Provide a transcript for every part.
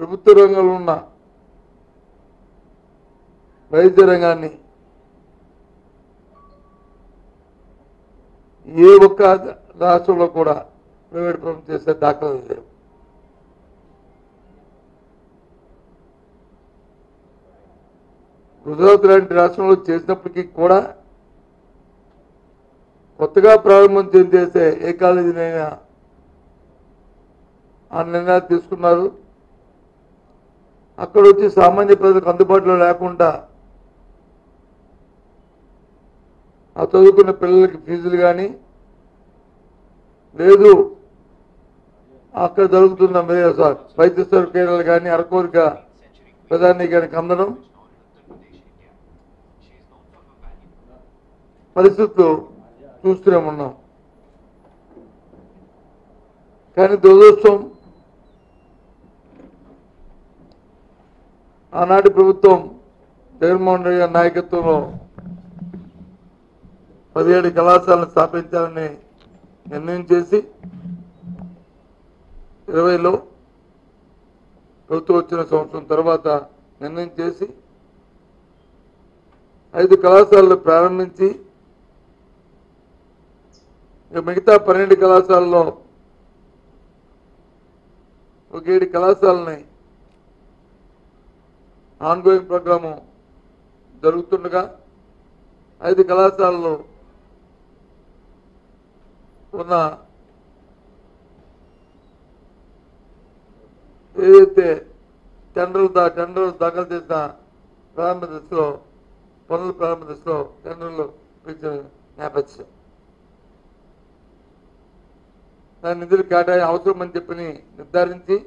ప్రభుత్వ రంగంలో ఉన్న వైద్య రంగాన్ని ఏ ఒక్క రాష్ట్రంలో కూడా ప్రైవేట్ పరం చేసే దాఖలాలు లేవు. గుజరాత్ లాంటి రాష్ట్రంలో చేసినప్పటికీ కూడా కొత్తగా ప్రారంభం చేసే ఏ కాలేజీనైనా ఆ నిర్ణయాలు తీసుకున్నారు. అక్కడ వచ్చి సామాన్య ప్రజలకు అందుబాటులో లేకుండా ఆ చదువుకున్న పిల్లలకి ఫీజులు కానీ లేదు అక్కడ జరుగుతున్న వైద్య సౌకర్యాలు కానీ అరకొరగా ప్రధాని గారికి అందడం పరిస్థితులు చూస్తూనే ఉన్నాం. కానీ దురదృష్టం ఆనాటి ప్రభుత్వం జగన్మోహన్ రెడ్డి గారి నాయకత్వంలో 17 కళాశాలను స్థాపించాలని నిర్ణయం చేసి 20లో ప్రభుత్వం వచ్చిన సంవత్సరం తర్వాత నిర్ణయం చేసి 5 కళాశాలలు ప్రారంభించి మిగతా 12 కళాశాలలో ఒక 7 కళాశాలని ఆన్గోయింగ్ ప్రోగ్రాము జరుగుతుండగా 5 కళాశాలలో ఉన్న ఏదైతే టెండర్లు దాఖలు చేసిన ప్రారంభ దశలో పనుల ప్రారంభ దశలో టెండర్లు పిలిచిన నేపథ్యం దాని నిధులు కేటాయి అవసరమని చెప్పి నిర్ధారించి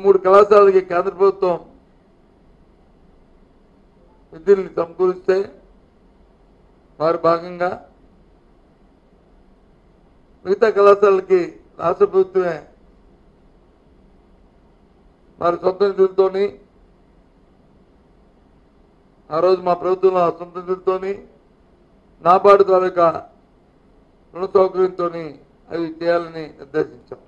3 కళాశాలకి కేంద్ర ప్రభుత్వం నిధుల్ని సమకూరిస్తే వారి భాగంగా మిగతా కళాశాలకి రాష్ట్ర ప్రభుత్వమే వారి సొంత నిధులతోని ఆ రోజు మా ప్రభుత్వంలో సొంత నిధులతోని నాబార్డు తాలూకా రుణ సౌకర్యంతో అవి చేయాలని నిర్దేశించాం.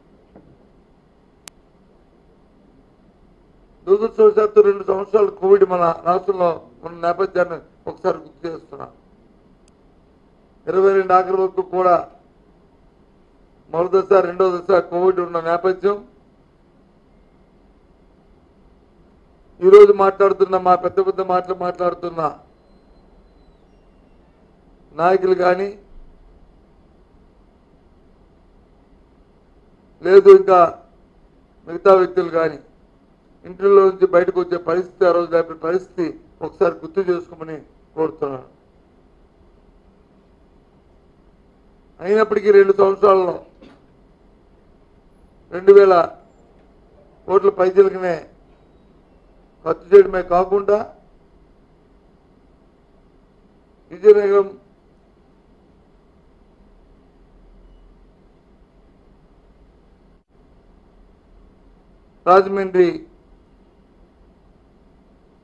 దురదృష్టవశాత్తు 2 సంవత్సరాలు కోవిడ్ మన రాష్ట్రంలో ఉన్న నేపథ్యాన్ని ఒకసారి గుర్తు చేస్తున్నాం. 22 ఆఖరి వరకు కూడా మొదటి దశ 2వ దశ కోవిడ్ ఉన్న నేపథ్యం. ఈరోజు మాట్లాడుతున్న మా పెద్ద మాటలు మాట్లాడుతున్న నాయకులు కానీ లేదు ఇంకా మిగతా వ్యక్తులు కానీ ఇంట్లో నుంచి బయటకు వచ్చే పరిస్థితి ఆ రోజు లేని పరిస్థితి ఒకసారి గుర్తు చేసుకోమని కోరుతున్నాను. అయినప్పటికీ 2 సంవత్సరాల్లో 2000 కోట్ల పైసలకనే ఖర్చు చేయడమే కాకుండా విజయనగరం రాజమండ్రి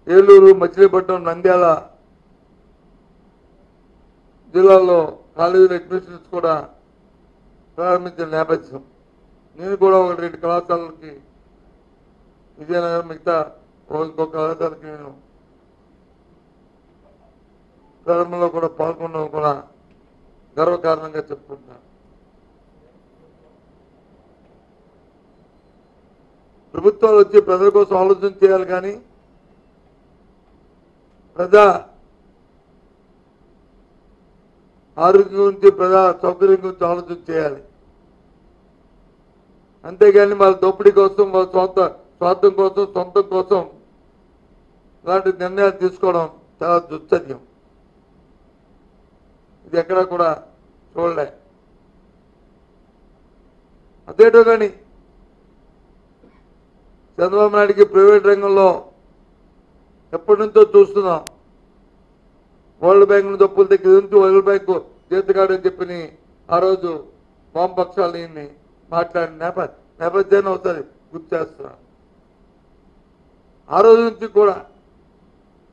ఏలూరు మచిలీపట్నం నంద్యాల జిల్లాల్లో కాలేజీల అడ్మిషన్స్ కూడా ప్రారంభించిన నేపథ్యం. నేను కూడా 1-2 కళాశాలకి విజయనగరం మిగతా ఇంకో కళాశాలకి నేను ప్రారంభంలో కూడా పాల్గొనడం కూడా గర్వకారణంగా చెప్పుకుంటున్నాను. ప్రభుత్వాలు వచ్చి ప్రజల కోసం ఆలోచన చేయాలి కానీ ప్రజా ఆరోగ్యం గురించి ప్రజా సౌకర్యం గురించి ఆలోచన చేయాలి. అంతేగాని వాళ్ళ దోపిడీ కోసం వాళ్ళ స్వార్థం కోసం సొంతం కోసం ఇలాంటి నిర్ణయాలు తీసుకోవడం చాలా దుశ్చర్యం. ఇది ఎక్కడా కూడా చూడలే. అదేటో కానీ చంద్రబాబు నాయుడికి ప్రైవేట్ రంగంలో ఎప్పటి నుంచో చూస్తున్నాం. వరల్డ్ బ్యాంక్ నుంచి డబ్బులు దగ్గర నుంచి వరల్డ్ బ్యాంకు చేతగాడని చెప్పి ఆ రోజు వామపక్షాలని మాట్లాడిన నేపథ్యాన్ని ఒకసారి గుర్తు చేస్తున్నాను. ఆ రోజు నుంచి కూడా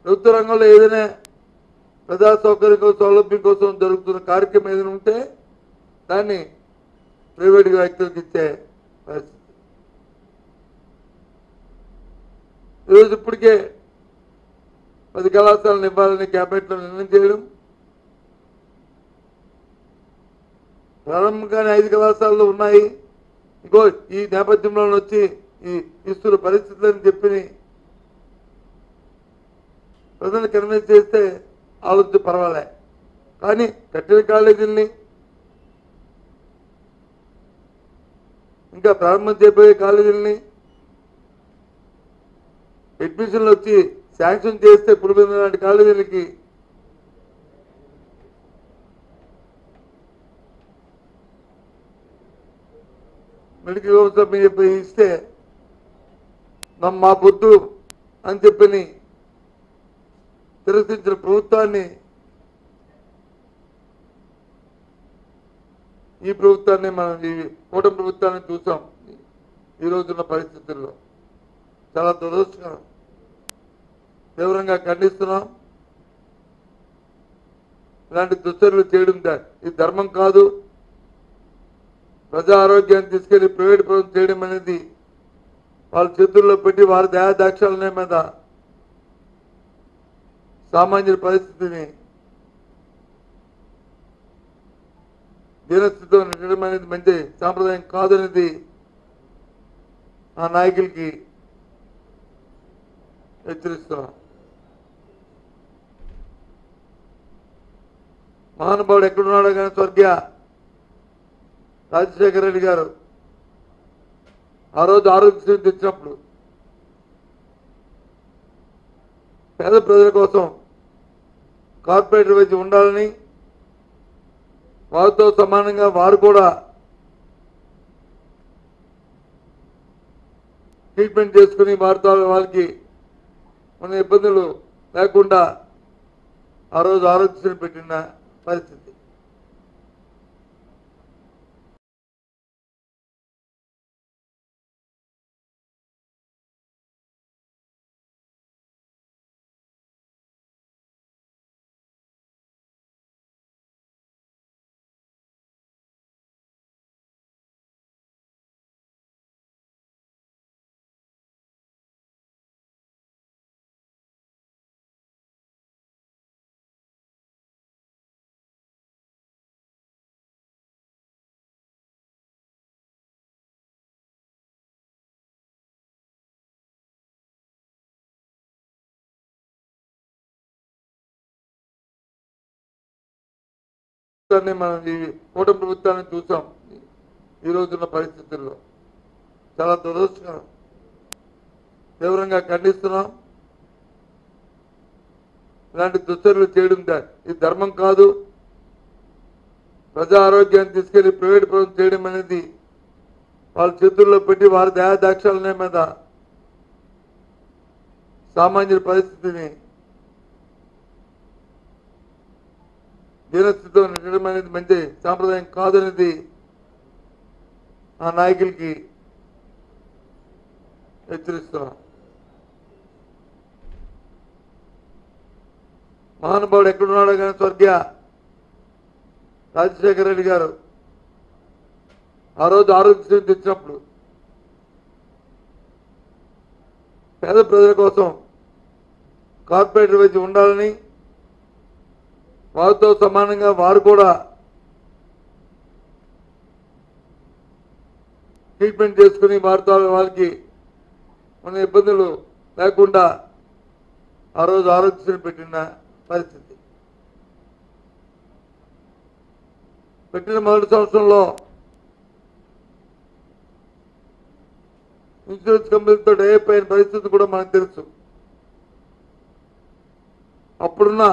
ప్రభుత్వ రంగంలో ఏదైనా ప్రజా సౌకర్యం కోసం సౌలభ్యం కోసం జరుగుతున్న కార్యక్రమం ఏదైనా ఉంటే దాన్ని ప్రైవేట్ వ్యక్తులకు ఇచ్చే పరిస్థితి. ఈరోజు ఇప్పటికే 10 కళాశాలను ఇవ్వాలని క్యాబినెట్లో నిర్ణయం చేయడం, ప్రారంభంగానే 5 కళాశాలలు ఉన్నాయి. ఇంకో ఈ నేపథ్యంలో వచ్చి ఈ ఇస్తున్న పరిస్థితులని చెప్పి ప్రజలు కన్విన్స్ చేస్తే ఆలోచన పర్వాలే. కానీ కట్టిన కాలేజీల్ని ఇంకా ప్రారంభం చేయబోయే కాలేజీలని అడ్మిషన్లు వచ్చి శాంక్షన్ చేస్తే పులివెందుల లాంటి కాలేజీలకి మెడికల్ చెప్పి ఇస్తే మా పొద్దు అని చెప్పని తిరస్కరించిన ప్రభుత్వాన్ని ఈ ప్రభుత్వాన్ని మనం ఈ కూటమి ప్రభుత్వాన్ని చూసాం. ఈ రోజున్న పరిస్థితుల్లో చాలా దురదృష్టకరం. తీవ్రంగా ఖండిస్తున్నాం. ఇలాంటి దుశ్చర్యలు చేయడం ఇది ధర్మం కాదు. ప్రజా ఆరోగ్యాన్ని తీసుకెళ్లి ప్రైవేట్ పరం చేయడం అనేది వాళ్ళ చేతుల్లో పెట్టి వారి దయాదాక్షాలనే మీద సామాన్యుల పరిస్థితిని దీనస్థితితో నెట్టడం అనేది మంచి సాంప్రదాయం కాదనేది ఆ నాయకులకి హెచ్చరిస్తున్నాం. మహానుభావుడు ఎక్కడున్నాడో కానీ స్వర్గీయ రాజశేఖర రెడ్డి గారు ఆ రోజు ఆరోగ్యశ్రీ తెచ్చినప్పుడు పేద ప్రజల కోసం కార్పొరేట్ వైద్యం ఉండాలని, వారితో సమానంగా వారు కూడా ట్రీట్మెంట్ చేసుకుని వారితో వాళ్ళకి మన ఇబ్బందులు లేకుండా ఆ రోజు ఆరోగ్యశ్రీ పెట్టిన పరిస్థితి. మనం ఈ కూటమి ప్రభుత్వాన్ని చూసాం. ఈ రోజున్న పరిస్థితుల్లో చాలా దురదృష్టకరం. తీవ్రంగా ఖండిస్తున్నాం. ఇలాంటి దుశ్చర్యలు చేయడం ఇది ధర్మం కాదు. ప్రజా ఆరోగ్యాన్ని తీసుకెళ్లి ప్రైవేట్ పరం చేయడం అనేది వాళ్ళ చేతుల్లో పెట్టి వారి దయాదాక్షాలనే మీద సామాన్యుల పరిస్థితిని దీనస్థితితో నెట్టడం అనేది మంచి సాంప్రదాయం కాదనేది ఆ నాయకులకి హెచ్చరిస్తున్నాం. మహానుభావుడు ఎక్కడున్నాడో కానీ స్వర్గీయ రాజశేఖర రెడ్డి గారు ఆ రోజు ఆరోగ్యశ్రీ తెచ్చినప్పుడు పేద ప్రజల కోసం కార్పొరేట్ వైద్యం ఉండాలని, వారితో సమానంగా వారు కూడా ట్రీట్మెంట్ చేసుకుని వారితో వాళ్ళకి మన ఇబ్బందులు లేకుండా ఆ రోజు ఆరోగ్యశ్రీ పెట్టిన పరిస్థితి. పెట్టిన మొదటి సంవత్సరంలో ఇన్సూరెన్స్ కంపెనీతో డైప్ అయిన పరిస్థితి కూడా మనకు తెలుసు. అప్పుడున్న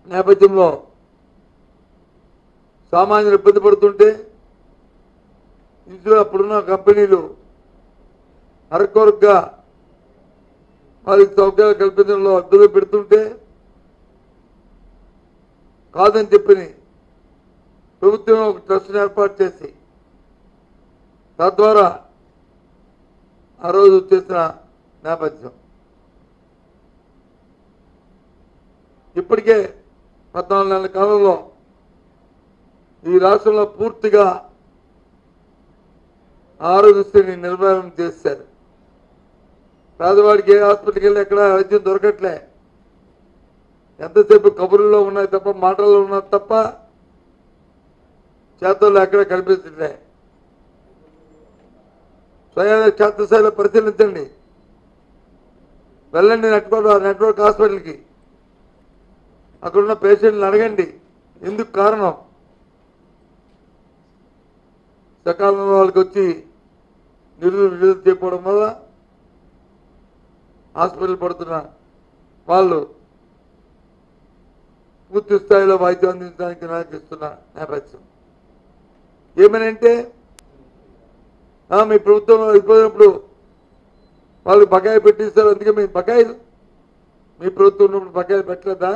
నేపథ్యంలో సామాన్యులు ఇబ్బంది పడుతుంటే ఇన్సూరెన్స్ అప్పుడున్న కంపెనీలు అరకొరగా వారికి సౌకర్యాలు కల్పించడంలో అడ్డులు పెడుతుంటే కాదని చెప్పి ప్రభుత్వం ఒక ట్రస్ట్ ఏర్పాటు చేసి తద్వారా ఆ రోజు చేసిన నేపథ్యం. ఇప్పటికే 14 నెలల కాలంలో ఈ రాష్ట్రంలో పూర్తిగా ఆరోగ్యశ్రీని నిర్వహణ చేశారు. పేదవాడికి ఏ హాస్పిటల్కి వెళ్ళి ఎక్కడ వైద్యం దొరకట్లే. ఎంతసేపు కబుర్లలో ఉన్నాయి తప్ప, మాటల్లో ఉన్నది తప్ప చేతుల్లో ఎక్కడ కనిపించట్లే. స్వయంగా క్షేత్రస్థాయిలో పరిశీలించండి. వెళ్ళండి నెట్వర్క్ హాస్పిటల్కి, అక్కడున్న పేషెంట్ని అడగండి ఎందుకు కారణం. సకాలంలో వాళ్ళకి వచ్చి నిధులు చేయకపోవడం వల్ల హాస్పిటల్ పడుతున్న వాళ్ళు పూర్తి స్థాయిలో వైద్యం అందించడానికి నిరాకరిస్తున్న నేపథ్యం. ఏమనంటే మీ ప్రభుత్వం అయిపోయినప్పుడు వాళ్ళు బకాయి పెట్టిస్తారు, అందుకే మీ బకాయిలు మీ ప్రభుత్వం ఉన్నప్పుడు బకాయిలు పెట్టలేదా?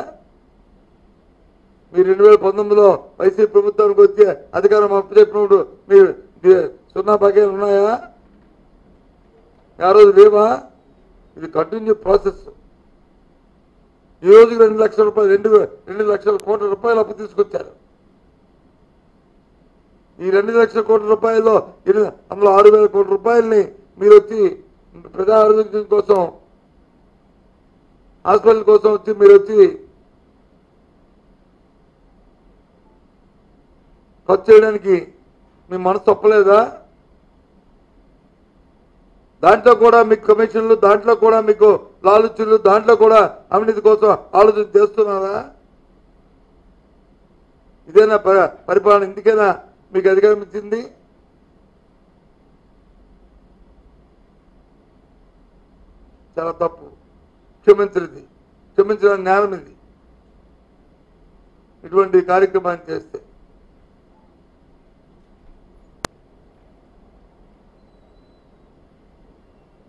మీరు 2019లో వైసీపీ ప్రభుత్వానికి వచ్చి అధికారం అప్పచెప్పినప్పుడు మీరు సున్నా బకాయిలు ఉన్నాయా? ఆ రోజు లేవా? ఇది కంటిన్యూ ప్రాసెస్. ఈ రోజుకి 2 లక్షల రూపాయలు 2 లక్షల కోట్ల రూపాయలు అప్పు తీసుకొచ్చారు. ఈ 2 లక్షల కోట్ల రూపాయల్లో అందులో 6,000 కోట్ల రూపాయలని మీరు వచ్చి ప్రజా ఆరోగ్యం కోసం, హాస్పిటల్ కోసం వచ్చి మీరు వచ్చి ఖర్చు చేయడానికి మీ మనసు ఒప్పలేదా? దాంట్లో కూడా మీకు కమిషన్లు, దాంట్లో కూడా మీకు లాలుచులు, దాంట్లో కూడా అవినీతి కోసం ఆలోచన చేస్తున్నారా? ఇదేనా పరిపాలన? ఇందుకేనా మీకు అధికారం ఇచ్చింది? చాలా తప్పు. క్షమించిన న్యాయం ఇది. ఇటువంటి కార్యక్రమాన్ని చేస్తే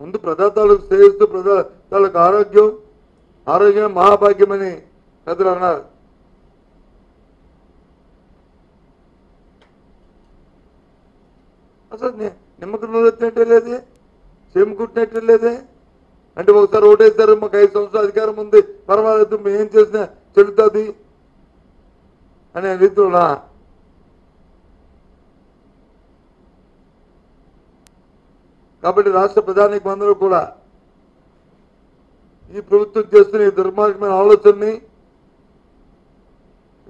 ముందు ప్రజాతాలకు శ్రేయస్సు, ప్రజాతాలకు ఆరోగ్యం మహాభాగ్యమని పెద్దలు అన్నారు. అసలు నిమ్మకం నూరెత్తినట్టే లేదే, చేముకుంటున్నట్టే లేదే. అంటే ఒకసారి ఓటేస్తారు, మాకు 5 సంవత్సరాల అధికారం ఉంది, పర్వాలేదు, మేము ఏం చేసినా చెల్లుతుంది అనే రీతిలోనా? కాబట్టి రాష్ట్ర ప్రధానికి అందరూ కూడా ఈ ప్రభుత్వం చేస్తున్న ఈ దుర్మార్గమైన ఆలోచనని,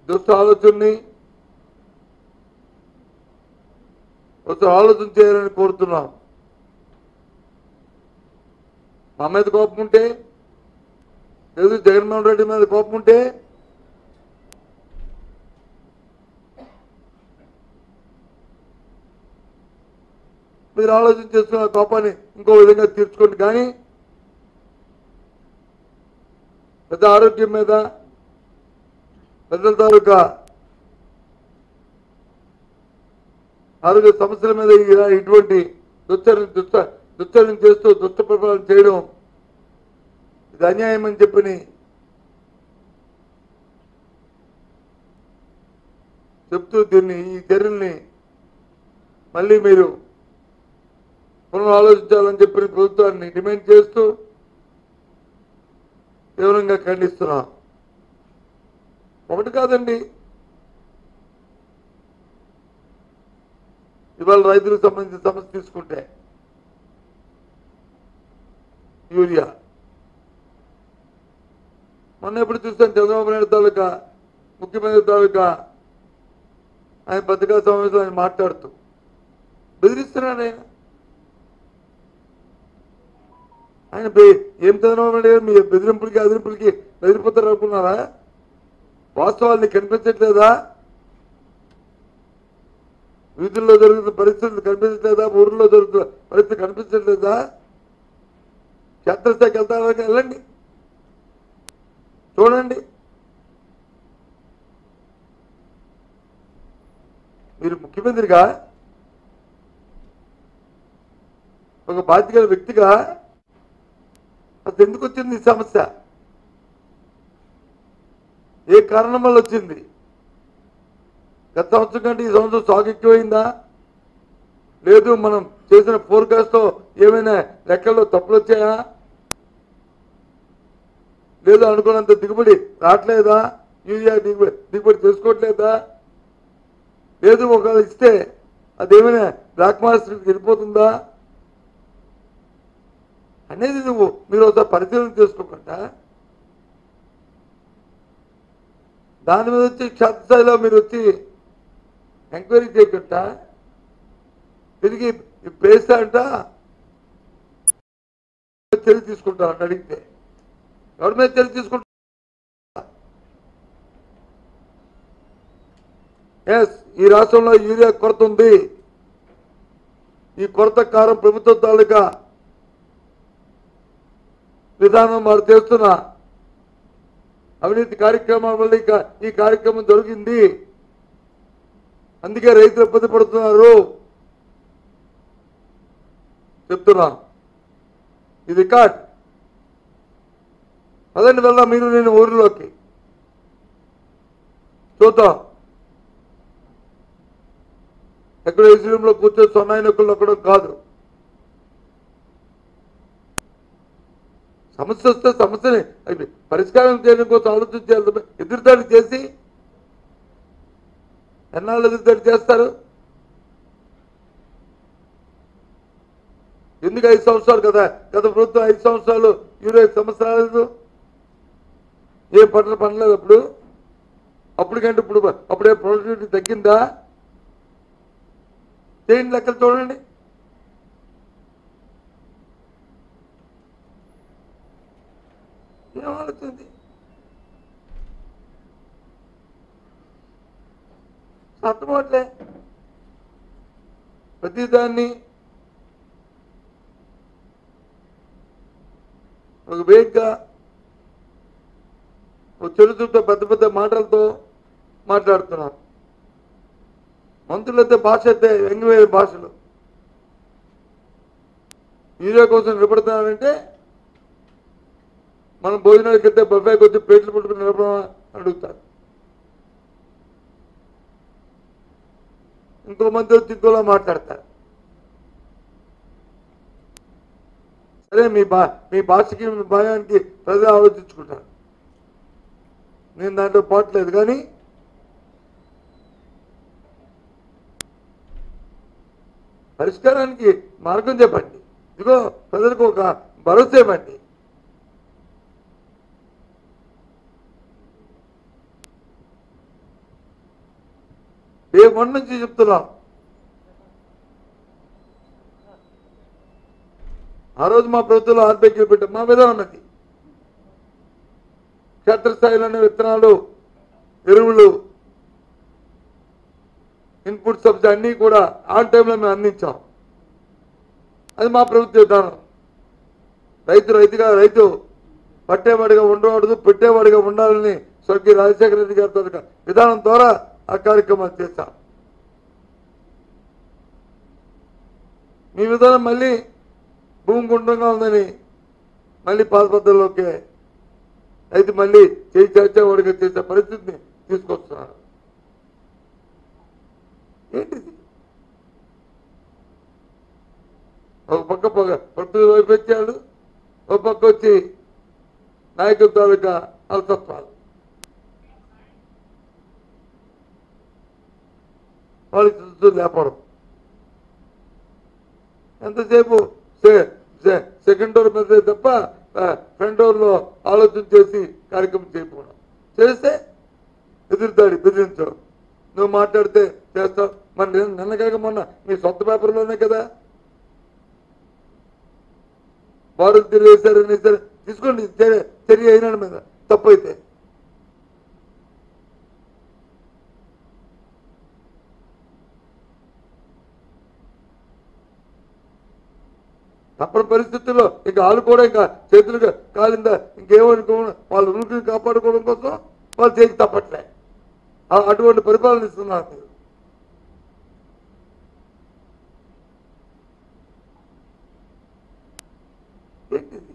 దుష్ట ఆలోచనని ఒకసారి ఆలోచన చేయాలని కోరుతున్నాం. మా మీద కోపం ఉంటే, లేదు జగన్మోహన్ రెడ్డి మీద కోపం ఉంటే మీరు ఆలోచన చేస్తున్న కోపాన్ని ఇంకో విధంగా తీర్చుకోండి. కానీ పెద్ద ఆరోగ్యం మీద, పెద్దల తాలూకా ఆరోగ్య సమస్యల మీద ఇటువంటి దుశ్చరణ చేస్తూ దుష్ట పరిపాలన చేయడం ఇది అన్యాయం అని చెప్పని చెప్తూ ఈ చర్యల్ని మళ్ళీ మీరు పునరాలోచించాలని చెప్పిన ప్రభుత్వాన్ని డిమాండ్ చేస్తూ తీవ్రంగా ఖండిస్తున్నాం. ఒకటి కాదండి, ఇవాళ రైతులకు సంబంధించిన సమస్య తీసుకుంటే యూరియా మొన్న ఎప్పుడు చూస్తాను చంద్రబాబు నాయుడు తాలూకా ముఖ్యమంత్రి తాలూకా ఆయన పత్రికా సమావేశంలో ఆయన మాట్లాడుతూ బెదిరిస్తున్నాడు. ఆయన ఏం చంద్రబాబు నాయుడు గారు మీ బెదిరింపులకి అదిరింపులకి బెదిరిపోతారు అనుకున్నారా? వాస్తవాన్ని కనిపించట్లేదా? వీధుల్లో జరుగుతున్న పరిస్థితులు కనిపించట్లేదా? ఊర్లో జరుగుతున్న పరిస్థితి కనిపించట్లేదా? క్షేత్రస్థాయికి వెళ్తారా? వెళ్ళండి, చూడండి. మీరు ముఖ్యమంత్రిగా, ఒక బాధ్యత వ్యక్తిగా అసలు ఎందుకు వచ్చింది ఈ సమస్య? ఏ కారణం వల్ల వచ్చింది? గత సంవత్సరం కంటే ఈ సంవత్సరం సాగు ఎక్కువైందా? లేదు మనం చేసిన ఫోర్కాస్ట్తో ఏమైనా లెక్కల్లో తప్పులు వచ్చాయా? లేదు అనుకున్నంత దిగుబడి రావట్లేదా? యూరియా దిగుబడి చేసుకోవట్లేదా? లేదు ఒకవేళ ఇస్తే అదేమైనా బ్లాక్ మార్కెట్కి వెళ్ళిపోతుందా అనేది మీరు ఒకసారి పరిశీలన చేసుకోకుండా దాని మీద వచ్చి క్షేత్రస్థాయిలో మీరు వచ్చి ఎంక్వైరీ చేయకుండా తిరిగి పేస్తా అంట చర్య తీసుకుంటారు అని అడిగితే ఎవరి మీద చర్య తీసుకుంటారు? ఎస్, ఈ రాష్ట్రంలో యూరియా కొరత ఉంది. ఈ కొరత కారం ప్రభుత్వ తాలూకా విధానం వారు చేస్తున్న అవినీతి కార్యక్రమాల వల్ల ఈ కార్యక్రమం జరిగింది. అందుకే రైతులు ఇబ్బంది పడుతున్నారు చెప్తున్నా. ఇది రికార్డ్. పదండి వెళ్దాం మీరు నేను ఊరిలోకి చూద్దాం. ఎక్కడ ఏసీలో కూర్చొని సొన్నాయి నొక్కులు నొక్కడం కాదు. సమస్య వస్తే సమస్యని పరిష్కారం చేయడం కోసం ఆలోచించాలి. ఎదురుదాడి చేసి ఎన్నాళ్ళు ఎదురుదాడి చేస్తారు? ఎందుకు 5 సంవత్సరాలు కదా, గత ప్రభుత్వం 5 సంవత్సరాలు యూరియా సమస్య రాలేదు, ఏం పంటలేదు. అప్పటికంటే అప్పుడే ప్రొడక్టివిటీ తగ్గిందా? చేయండి లెక్కలు చూడండి. ఏం ఆలోచింది? అర్థమవట్లే. ప్రతిదాన్ని ఒక వేగ్గా ఒక చెడుతో పెద్ద పెద్ద మాటలతో మాట్లాడుతున్నాం. మంత్రులైతే భాష అయితే వ్యంగ్యమైన భాషలు. యూరియా కోసం నిలబడుతున్నారంటే మనం భోజనాలకి వెళ్తే బఫాయికి వచ్చి ప్లేట్లు పట్టుకుని నిలబడమా అడుగుతారు. ఇంకో మంది వచ్చి ఇంకోలా మాట్లాడతారు. సరే, మీ భాషకి మీ భయానికి ప్రజలు ఆలోచించుకుంటారు. నేను దాంట్లో పోవట్లేదు. కానీ పరిష్కారానికి మార్గం చెప్పండి. ఇదిగో ప్రజలకు ఒక భరోసా ఇవ్వండి. డే 1 నుంచి చెప్తున్నాం. ఆ రోజు మా ప్రభుత్వంలో ఆర్బీఐకి పెట్టాం. మా విధానం అది. క్షేత్రస్థాయిలోని విత్తనాలు, ఎరువులు, ఇన్పుట్ సబ్సిడీ అన్నీ కూడా ఆన్ టైంలో మేము అందించాం. అది మా ప్రభుత్వ విధానం. రైతు పట్టేవాడిగా ఉండకూడదు, పెట్టేవాడిగా ఉండాలని స్వర్గీయ రాజశేఖర రెడ్డి గారి విధానం ద్వారా ఆ కార్యక్రమాలు చేశాం. మీ విధానం మళ్ళీ భూమి గుండ్రంగా ఉందని మళ్ళీ పాత పద్ధతిలోకి రైతు మళ్ళీ చేసేవాడిగా చేసే పరిస్థితిని తీసుకొస్తున్నారు. ఏంటిది? ఒక పక్క ప్రకృతి వైపరీత్యాలు, ఒక పక్క వచ్చి నాయకుల తాలూకా అలసత్వాలు. వాళ్ళకి చూస్తూ లేపడం. ఎంతసేపు సెకండ్ డోర్ మీద తప్ప ఫ్రంట్ డోర్లో ఆలోచన చేసి కార్యక్రమం చేయకపోవడం. చేస్తే ఎదురుదాడి, బెదిరించడం. నువ్వు మాట్లాడితే చేస్తావు. మరి నిన్నగాక మొన్న మీ సొంత పేపర్లోనే కదా వారు తెలియజేశారని తీసుకోండి చర్య అయినా మీద తప్పైతే. తప్పని పరిస్థితుల్లో ఇంకా వాళ్ళు కూడా ఇంకా చేతులుగా కాలిందా ఇంకేమనుకో వాళ్ళ ఉనికిని కాపాడుకోవడం కోసం వాళ్ళు చేసి తప్పట్లే. అటువంటి పరిపాలన ఇస్తున్నారు మీరు. ఏంటిది?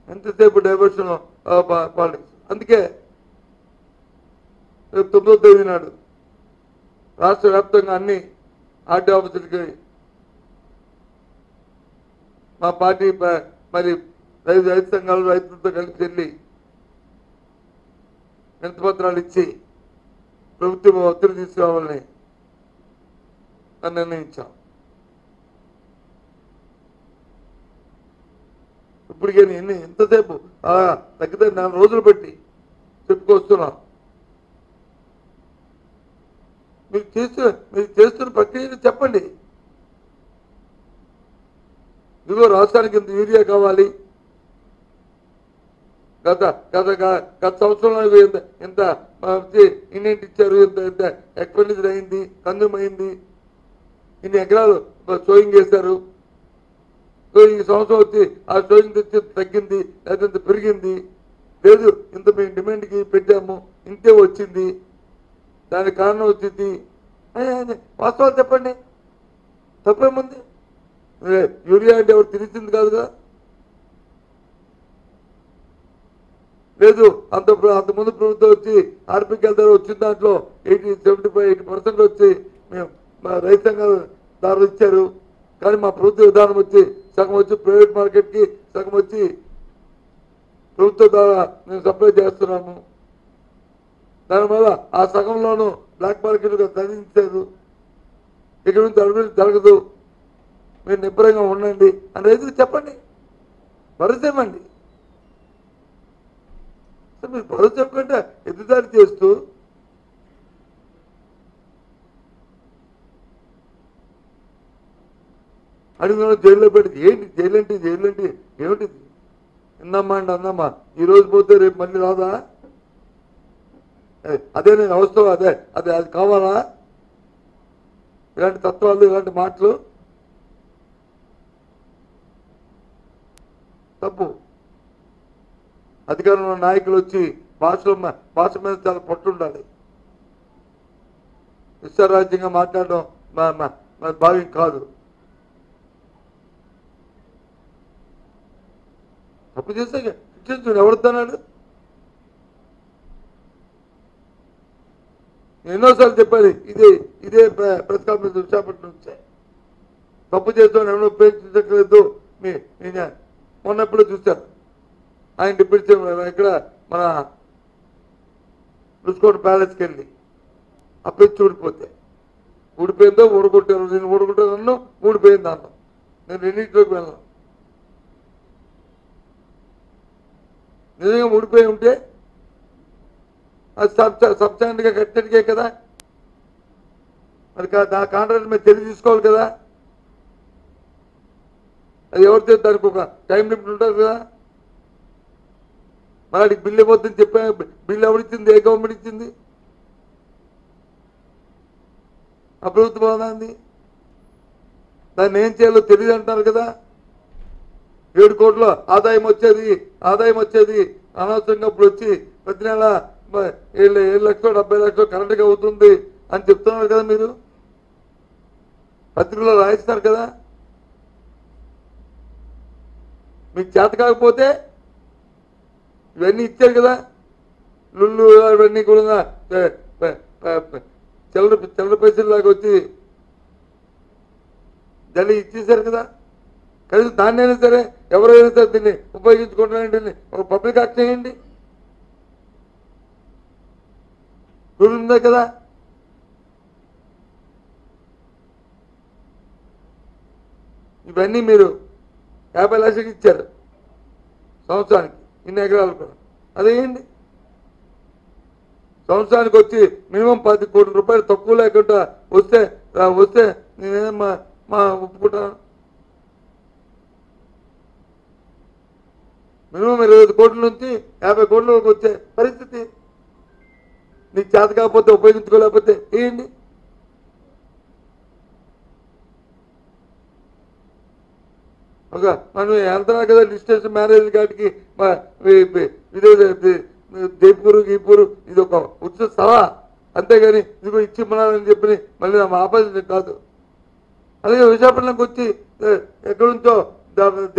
ఎంతసేపు డైవర్షన్ పాలిటిక్స్. అందుకే రేపు 9వ తేదీ నాడు రాష్ట్ర వ్యాప్తంగా అన్ని ఆర్టీ ఆఫీసులకి మా పార్టీ మరి రైతు సంఘాలు రైతులతో కలిసి వెళ్ళి వినతి పత్రాలు ఇచ్చి ప్రభుత్వం ఒత్తిడి తీసుకురావాలని అని నిర్ణయించాం. ఇప్పటికే ఎంతసేపు తగ్గితే 4 రోజులు పెట్టి చెప్పుకొస్తున్నాం. మీరు చేస్తున్న ప్రక్రియను చెప్పండి. ఇదిగో రాష్ట్రానికి ఇంత యూరియా కావాలి, గత సంవత్సరంలో ఇంత ఇండియన్ ఇచ్చారు, ఇంత ఎక్స్పెండిచర్ అయింది, కన్జ్యూమ్ అయింది, ఇన్ని ఎకరాలు సోయింగ్ చేశారు, ఈ సంవత్సరం వచ్చి ఆ సోయింగ్ తెచ్చి తగ్గింది లేదా ఇంత పెరిగింది, లేదు ఇంత మేము డిమాండ్కి పెట్టాము ఇంతే వచ్చింది, దానికి కారణం వచ్చింది, వాస్తవాలు చెప్పండి. తప్పేముంది? యూరియా అంటే ఎవరు తిరిగింది కాదుగా. లేదు అంతకుముందు ప్రభుత్వం వచ్చి ఆర్బికల్ ధర వచ్చిన దాంట్లో 75-80% వచ్చి మేము రైతాంగదారులు ఇచ్చారు. కానీ మా ప్రభుత్వ విధానం వచ్చి సగం వచ్చి ప్రైవేట్ మార్కెట్కి, సగం వచ్చి ప్రభుత్వ ద్వారా మేము సప్లై చేస్తున్నాము. దానివల్ల ఆ సగంలోనూ బ్లాక్ మార్కెట్ తరలించారు. ఇక్కడ నుంచి అభివృద్ధి జరగదు, మీరు నిబ్బరంగా ఉండండి అని రైతులు చెప్పండి, భరోసా ఇవ్వండి. మీరు భరోసా చెప్పకుండా ఎదురుదారి చేస్తూ అడిగిన జైల్లో పెడితే ఏంటి? జైలు అంటే ఏమిటిది? ఇందమ్మా అండి అందమ్మా, ఈరోజు పోతే రేపు మళ్ళీ రాదా? అదే నేను అవసరం, అది కావాలా? ఇలాంటి తత్వాలు, ఇలాంటి మాటలు తప్పు. అధికారంలో నాయకులు వచ్చి భాష మీద చాలా పట్టుండాలి. విశ్వరాజ్యంగా మాట్లాడడం మన భావ్యం కాదు. తప్పు చేస్తే శిక్షించు, ఎవరుతున్నాడు? ఎన్నోసార్లు చెప్పాలి, ఇదే ప్రెస్ కాన్ఫరెన్స్ విశాఖపట్నం నుంచే. తప్పు చేస్తాను ఎవరో ఉపయోగించట్లేదు. మొన్నప్పుడు చూశారు ఆయన డిప్యూటీ సీఎం ఇక్కడ మన రుసుకోట ప్యాలెస్కి వెళ్ళి అప్పించి ఊడిపోయిందో ఊడగొట్టారు. నేను ఊడగొట్టాను, ఊడిపోయింది అన్నాను. నేను రెండింటిలోకి వెళ్ళాను. నిజంగా ఊడిపోయి ఉంటే అది సబ్స్టాండ్గా కట్టినట్టుగా కదా, మరి నా కాంట్రాక్ట్ మీద తెలియ తీసుకోవాలి కదా. అది ఎవరితో దానికి ఒక టైం లిమిట్ ఉంటుంది కదా. మరి బిల్లు ఇవ్వద్దని చెప్పా, బిల్లు ఎవరిచ్చింది? ఏ గవర్నమెంట్ ఇచ్చింది? ఆ ప్రభుత్వం అంది. దాన్ని ఏం చేయాలో తెలియదు అంటున్నారు కదా. 7 కోట్ల ఆదాయం వచ్చేది అనవసరంగా ఇప్పుడు వచ్చి ప్రతి నెల 7 లక్షలు 70 లక్షలు కరెంటుగా అవుతుంది అని చెప్తున్నారు కదా. మీరు పత్రికలో రాయిస్తున్నారు కదా. మీకు చేత కాకపోతే ఇవన్నీ ఇచ్చారు కదా, లుల్లు ఇవన్నీ కూడా చిల్లర పైసలాగా వచ్చి జల్లి ఇచ్చేసారు కదా. కనీసం దాన్నైనా సరే ఎవరైనా సరే దీన్ని ఉపయోగించుకుంటారంటే ఒక పబ్లిక్ యాక్ట్ చేయండి. రూల్ ఉందా కదా. ఇవన్నీ మీరు 50 లక్షలకి ఇచ్చారు సంవత్సరానికి, ఇన్ని ఎకరాలు కూడా అదేంటి? సంవత్సరానికి వచ్చి మినిమం 10 కోట్ల రూపాయలు తక్కువ లేకుండా వస్తే నేనేమో ఒప్పుకుంటాను. మినిమం 25 కోట్ల నుంచి 50 కోట్ల వరకు వచ్చే పరిస్థితి. నీకు చేత కాకపోతే ఉపయోగించుకోలేకపోతే ఏంటి? ఒక మనం వెళ్తున్నా కదా డిస్టెన్స్ మ్యారేజ్ కాటికి జైపూర్ గీపూరు ఇది ఒక ఉచిత సలహా, అంతేగాని ఇదిగో ఇచ్చిమ్మన్నారని చెప్పి మళ్ళీ నా ఆపోజిట్ కాదు. అలాగే విశాఖపట్నంకి వచ్చి ఎక్కడి నుంచో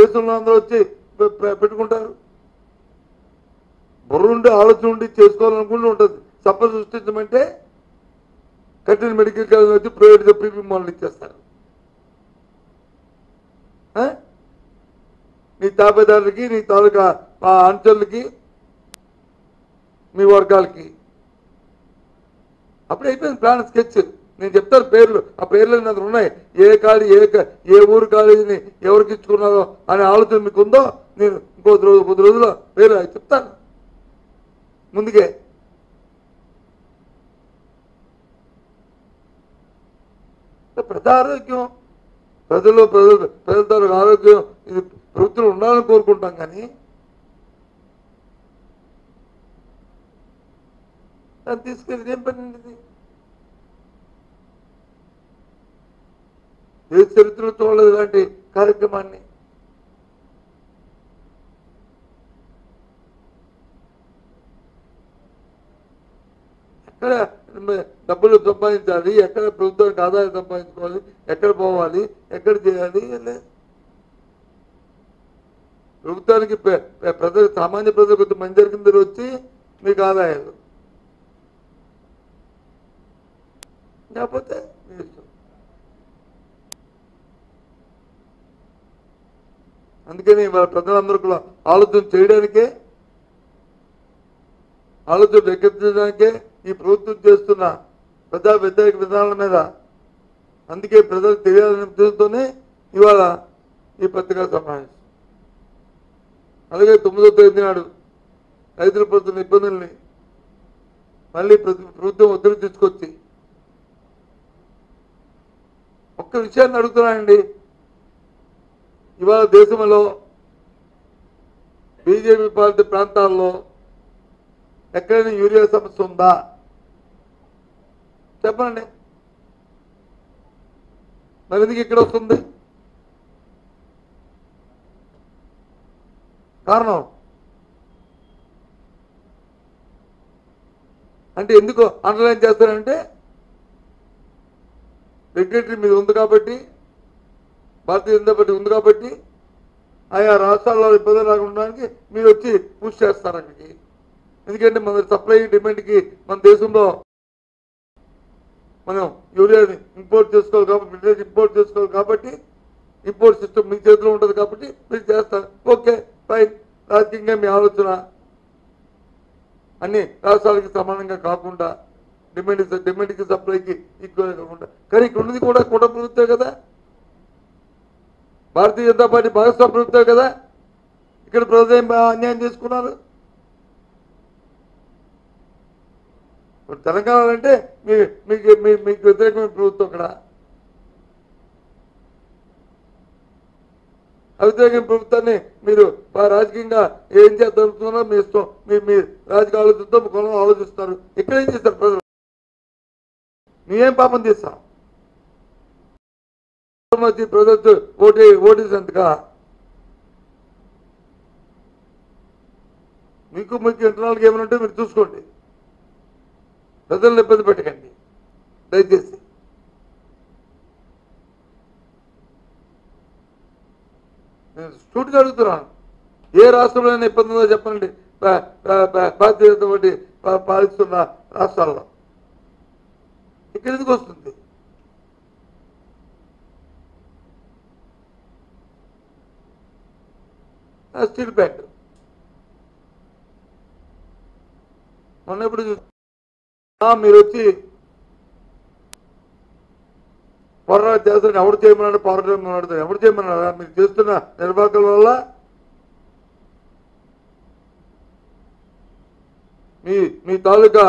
దేశంలో అందరూ వచ్చి పెట్టుకుంటారు. బుర్రుండి ఆలోచన ఉండి చేసుకోవాలనుకుంటూ ఉంటుంది. సంపద సృష్టించమంటే కఠిన మెడికల్ కాలేజ్ వచ్చి ప్రైవేట్గా పీపీ మోడల్ ఇచ్చేస్తారు. నీ తాపేదారులకి, నీ తాలూకా అంచెలకి, మీ వర్గాలకి అప్పుడు అయిపోయింది ప్లాన్ స్కెచ్. నేను చెప్తాను పేర్లు, ఆ పేర్లు నాకు ఉన్నాయి. ఏ ఊరు కాలేజీని ఎవరికి ఇచ్చుకున్నారో అనే ఆలోచన మీకు ఉందో నేను కొద్ది రోజుల్లో పేర్లు చెప్తాను ముందుకే. ప్రజారోగ్యం, ప్రజలతో ఆరోగ్యం ఇది ప్రభుత్వం ఉండాలని కోరుకుంటాం. కానీ దాన్ని తీసుకెళ్ళి ఏం పని ఇది? దేశ చరిత్రలో చూడలేదు ఇలాంటి కార్యక్రమాన్ని. ఎక్కడ డబ్బులు సంపాదించాలి, ఎక్కడ ప్రభుత్వానికి ఆదాయం సంపాదించుకోవాలి, ఎక్కడ పోవాలి, ఎక్కడ చేయాలి? ప్రభుత్వానికి ప్రజలు, సామాన్య ప్రజలు కొంచెం మంచి జరిగింది వచ్చి మీకు ఆదాయాలు, లేకపోతే అందుకని వాళ్ళ ప్రజలందరూ కూడా ఆలోచన చేయడానికే, ఆలోచన రేకెత్తించడానికే ఈ ప్రభుత్వం చేస్తున్న ప్రజా వ్యతిరేక విధానాల మీద అందుకే ప్రజలకు తెలియాలనే ఉద్దేశంతోనే ఇవాళ ఈ పత్రికా సమావేశం. అలాగే 9వ తేదీ నాడు రైతులు పడుతున్న ఇబ్బందుల్ని మళ్ళీ ప్రభుత్వం ఒత్తిడి తీసుకొచ్చి ఒక్క విషయాన్ని అడుగుతున్నానండి. ఇవాళ దేశంలో బీజేపీ పాలిత ప్రాంతాల్లో ఎక్కడైనా యూరియా సమస్య ఉందా చెప్పండి. మరి ఎందుకు ఇక్కడ వస్తుంది? కారణం అంటే ఎందుకు అండర్లైన్ చేస్తారంటే రెగ్యులేటరీ మీద ఉంది కాబట్టి, భారతీయ జనతా పార్టీ ఉంది కాబట్టి ఆయా రాష్ట్రాల్లో ఇబ్బందులు రాకుండా మీరు వచ్చి పుష్ చేస్తారు అక్కడికి. ఎందుకంటే మన సప్లై డిమాండ్కి మన దేశంలో మనం యూరియాని ఇంపోర్ట్ చేసుకోవాలి కాబట్టి, ఇంపోర్ట్ చేసుకోవాలి కాబట్టి ఇంపోర్ట్ సిస్టమ్ మీ చేతిలో ఉంటుంది కాబట్టి మీరు చేస్తారు. Okay fine. రాజకీయంగా మీ ఆలోచన అన్ని రాష్ట్రాలకి సమానంగా కాకుండా, డిమాండ్కి సప్లైకి ఈక్వల్గా కాకుండా, కానీ ఇక్కడ ఉన్నది కూడా ప్రభుత్వమే కదా, భారతీయ జనతా పార్టీ భాగస్వామ్య ప్రభుత్వమే కదా. ఇక్కడ ప్రజలు అన్యాయం చేసుకున్నారు. తెలంగాణ అంటే మీకు వ్యతిరేకమైన ప్రభుత్వం అక్కడ, అవ్యతిరేకమైన ప్రభుత్వాన్ని మీరు రాజకీయంగా ఏం చేద్దామనుకున్నారో మీ ఇష్టం, మీ రాజకీయ ఆలోచనతో కొనం ఆలోచిస్తారు. ఇక్కడ ఏం చేస్తారు ప్రజలు? మేమేం పాపం చేస్తాం? ప్రజలు ఓటేసేందుకా? మీకు ఇంటర్నల్గా ఏమైనా ఉంటే మీరు చూసుకోండి, ప్రజలను ఇబ్బంది పెట్టకండి దయచేసి. నేను స్టూడెంట్ అడుగుతున్నాను, ఏ రాష్ట్రంలో ఇబ్బంది ఉందో చెప్పండి. భారతీయ జనతా పార్టీ పాలిస్తున్న రాష్ట్రాల్లో ఇక్కడ ఎందుకు వస్తుంది? స్టీల్ ప్లాంట్ మొన్న ఎప్పుడు మీరు వచ్చి పోరాటం చేస్తారని ఎవరు చేయమన్నాడు? పోరాటం ఎవరు చేయమన్నారా? మీరు చేస్తున్న నిర్వాహకుల వల్ల మీ తాలూకా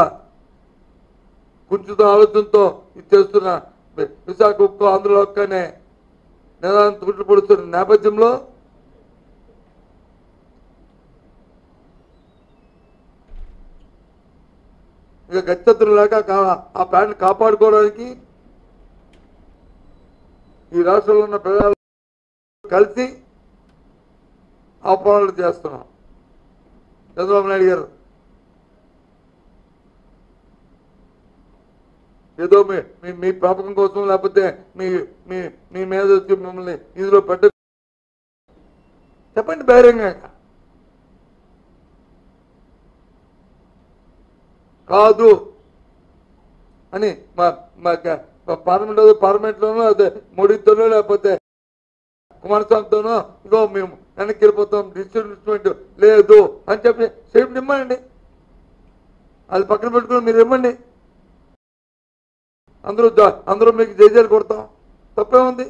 కుంచుతో ఆలోచనతో ఇది చేస్తున్న విశాఖ ఉక్కు, ఆంధ్ర హక్కు అనే నిదానం తుట్లు పొడుస్తున్న నేపథ్యంలో ఇక గచ్చతులు లేక ఆ ప్లాంట్ కాపాడుకోవడానికి ఈ రాష్ట్రంలో ఉన్న ప్రజలు కలిసి ఆ పోరాటాలు చేస్తున్నాం. చంద్రబాబు నాయుడు గారు ఏదో మీ ప్రాపకం కోసం లేకపోతే మీ మీద వచ్చి మిమ్మల్ని ఇందులో పెట్ట చెప్పండి బహిరంగంగా. కాదు అని పార్లమెంట్లోనో అదే మోడీతోనో లేకపోతే కుమారస్వామితోనో ఇదో మేము వెనక్కి వెళ్ళిపోతాం, డిస్ట్రిబ్యూట్మెంట్ లేదు అని చెప్పి సేఫ్ ఇమ్మండి. అది పక్కన పెట్టుకుని మీరు ఇవ్వండి. అందరూ మీకు జైజాలు కొడతాం, తప్పే ఉంది.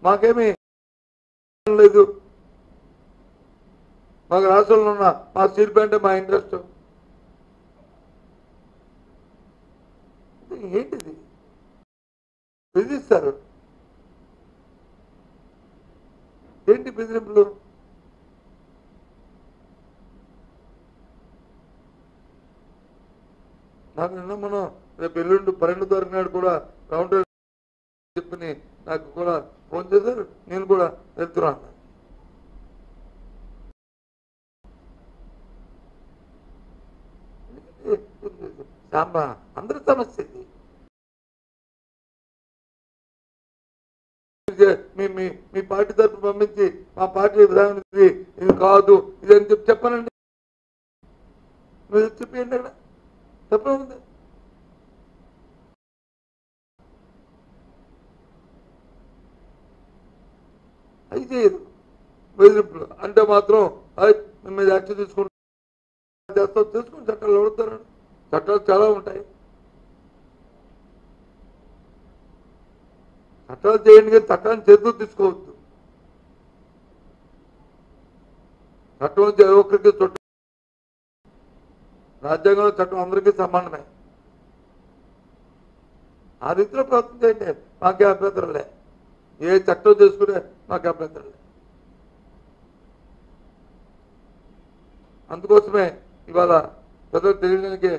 మాకేమీ లేదు. మాకు రాష్ట్రంలో ఉన్న మా స్టీల్ ప్లాంటే మా ఇంట్రెస్ట్. ఏంటిది బెదిరిస్తారు? ఏంటి బెదిరింపులు? నాకు నిన్న మనం రేపు ఎల్లుండి 12 తారీఖు నాడు కూడా రౌండ్ చెప్పి నాకు కూడా ఫోన్ చేశారు. నేను కూడా వెళ్తున్నాను. అందరి సమస్య ఇది. మీ పార్టీ తరఫున పంపించి మా పార్టీ విధానం ఇది కాదు ఇది అని చెప్పానండి. మీరు చెప్పండి, అక్కడ తప్పే ఉంది. అది చేయదు బెదిరింపులు అంటే మాత్రం మీ మీద యాక్షన్ తీసుకుంటాం, తీసుకుని చట్టాలు ఎవరుతారు? చట్టాలు చాలా ఉంటాయి. చట్టాలు చేయండి కానీ చట్టాన్ని చేతిలో తీసుకోవద్దు. చట్టం ఒక్కరికి చుట్టూ రాజ్యాంగంలో చట్టం అందరికీ సమానమే. ఆ రీతిలో ప్రయత్నం చేయండి, మాకే అభ్యంతరంలే. ఏ చట్టం చేసుకునే మాకు అభ్యంతరంలే. అందుకోసమే ఇవాళ ప్రజలు తెలియడానికి